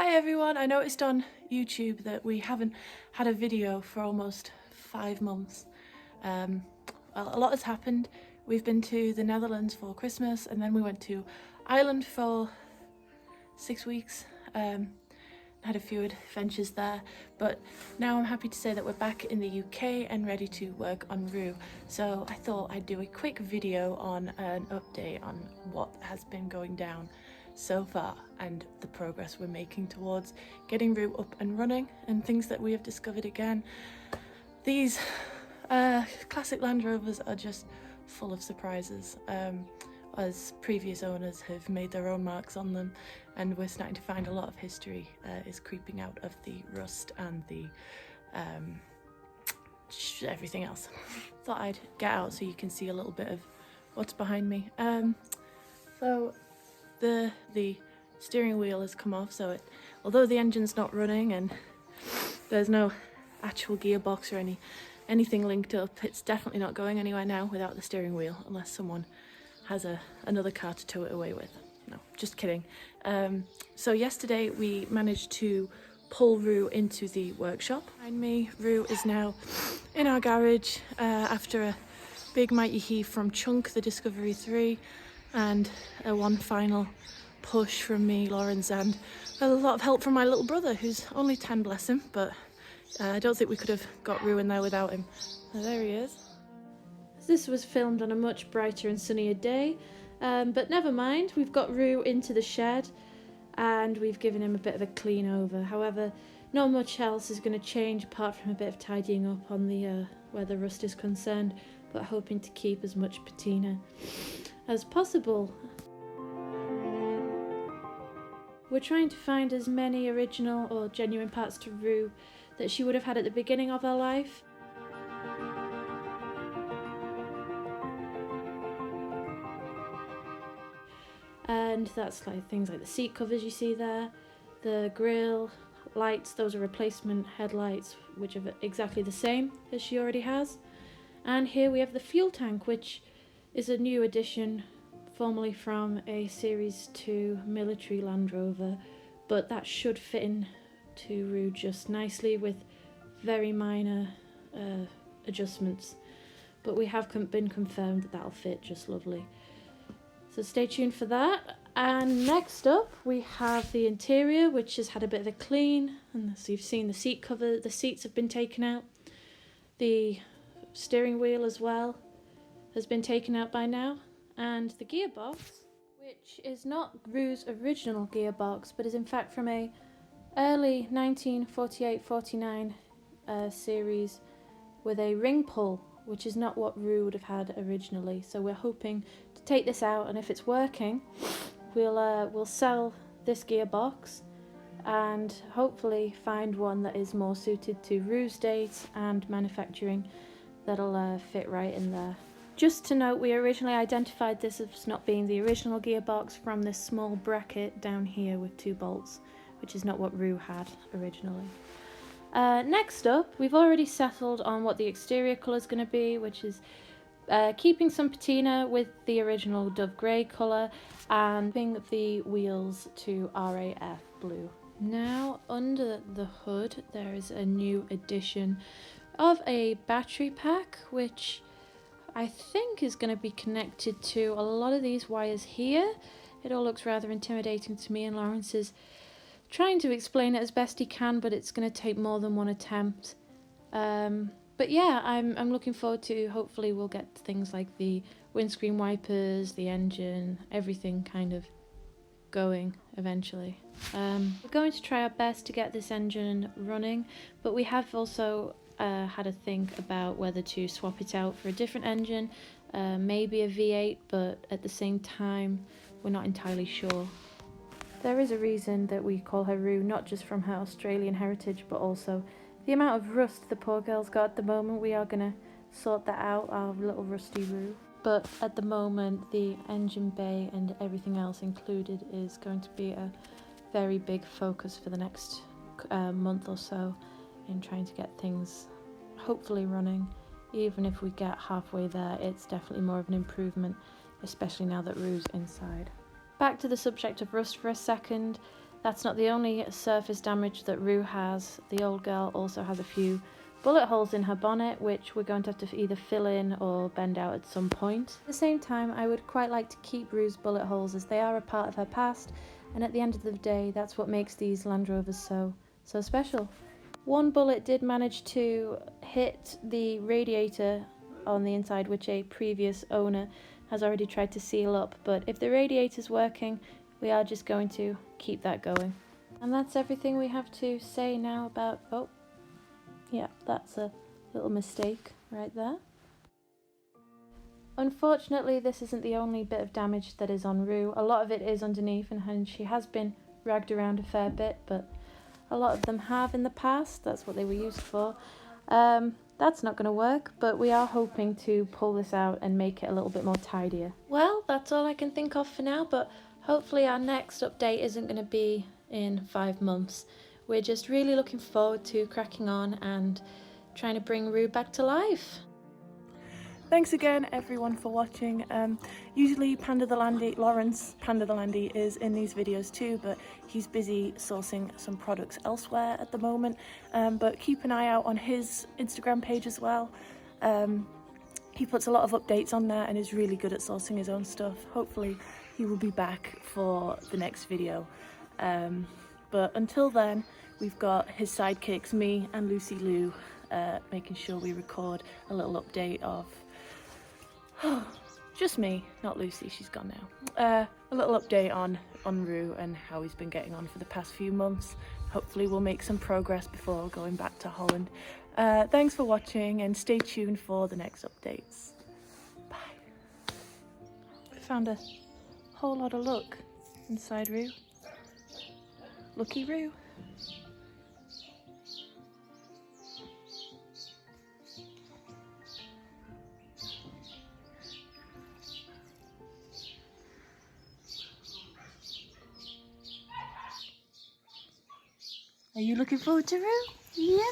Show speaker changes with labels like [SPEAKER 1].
[SPEAKER 1] Hi everyone, I noticed on YouTube that we haven't had a video for almost 5 months. Well, a lot has happened. We've been to the Netherlands for Christmas and then we went to Ireland for 6 weeks. Had a few adventures there, but now I'm happy to say that we're back in the UK and ready to work on Rue. So I thought I'd do a quick video on an update on what has been going down so far and the progress we're making towards getting Rue up and running and things that we have discovered again. These classic Land Rovers are just full of surprises, as previous owners have made their own marks on them, and we're starting to find a lot of history is creeping out of the rust and the everything else. Thought I'd get out so you can see a little bit of what's behind me. So the steering wheel has come off, so although the engine's not running and there's no actual gearbox or anything linked up, it's definitely not going anywhere now without the steering wheel, unless someone has another car to tow it away with. No, just kidding. So yesterday we managed to pull Rue into the workshop. Behind me, Rue is now in our garage after a big mighty heave from Chunk, the Discovery 3, and one final push from me, Lawrence, and a lot of help from my little brother, who's only 10, bless him, but I don't think we could have got Rue in there without him. So there he is.
[SPEAKER 2] This was filmed on a much brighter and sunnier day, but never mind, we've got Rue into the shed and we've given him a bit of a clean over. However, not much else is going to change apart from a bit of tidying up on the where the rust is concerned, but hoping to keep as much patina as possible. We're trying to find as many original or genuine parts to Rue that she would have had at the beginning of her life. And that's like things like the seat covers you see there, the grille, lights, those are replacement headlights which are exactly the same as she already has. And here we have the fuel tank, which is a new addition formerly from a Series 2 military Land Rover, but that should fit in to Rue just nicely with very minor adjustments. But we have been confirmed that that'll fit just lovely. So stay tuned for that. And next up we have the interior, which has had a bit of a clean, and so you've seen the seat cover, the seats have been taken out. The steering wheel as well has been taken out by now, and the gearbox, which is not Rue's original gearbox but is in fact from a early 1948-49 series with a ring pull, which is not what Rue would have had originally. So we're hoping to take this out, and if it's working, we'll sell this gearbox and hopefully find one that is more suited to Rue's dates and manufacturing that'll fit right in there. Just to note, we originally identified this as not being the original gearbox from this small bracket down here with 2 bolts, which is not what Rue had originally. Next up, we've already settled on what the exterior colour is going to be, which is keeping some patina with the original Dove Grey colour and moving the wheels to RAF blue. Now under the hood there is a new addition of a battery pack, which I think is going to be connected to a lot of these wires here. It all looks rather intimidating to me, and Lawrence is trying to explain it as best he can, but it's going to take more than one attempt. But yeah, I'm looking forward to, hopefully we'll get things like the windscreen wipers, the engine, everything kind of going eventually. We're going to try our best to get this engine running, but we have also had a think about whether to swap it out for a different engine, maybe a V8, but at the same time we're not entirely sure. There is a reason that we call her Rue, not just from her Australian heritage, but also the amount of rust the poor girl's got at the moment. We are going to sort that out, our little rusty Rue. But at the moment, the engine bay and everything else included is going to be a very big focus for the next month or so in trying to get things hopefully running. Even if we get halfway there, it's definitely more of an improvement, especially now that Rue's inside. Back to the subject of rust for a second. That's not the only surface damage that Rue has. The old girl also has a few bullet holes in her bonnet, which we're going to have to either fill in or bend out at some point. At the same time, I would quite like to keep Rue's bullet holes as they are a part of her past, and at the end of the day, that's what makes these Land Rovers so special. One bullet did manage to hit the radiator on the inside, which a previous owner has already tried to seal up, but if the radiator's working, we are just going to keep that going. And that's everything we have to say now about... oh, yeah, that's a little mistake right there. Unfortunately, this isn't the only bit of damage that is on Rue. A lot of it is underneath, and she has been ragged around a fair bit, but a lot of them have in the past. That's what they were used for. That's not going to work, but we are hoping to pull this out and make it a little bit more tidier. Well, that's all I can think of for now, but hopefully our next update isn't going to be in 5 months. We're just really looking forward to cracking on and trying to bring Rue back to life.
[SPEAKER 1] Thanks again everyone for watching. Usually Lawrence Panda the Landy is in these videos too, but he's busy sourcing some products elsewhere at the moment. But keep an eye out on his Instagram page as well. He puts a lot of updates on there and is really good at sourcing his own stuff. Hopefully he will be back for the next video. But until then, we've got his sidekicks, me and Lucy Lou, making sure we record a little update of just me, not Lucy, she's gone now. A little update on Rue and how he's been getting on for the past few months. Hopefully we'll make some progress before going back to Holland. Thanks for watching and stay tuned for the next updates. Bye. I found a whole lot of luck inside Rue. Lucky Rue. Are you looking forward to Rue? Yeah.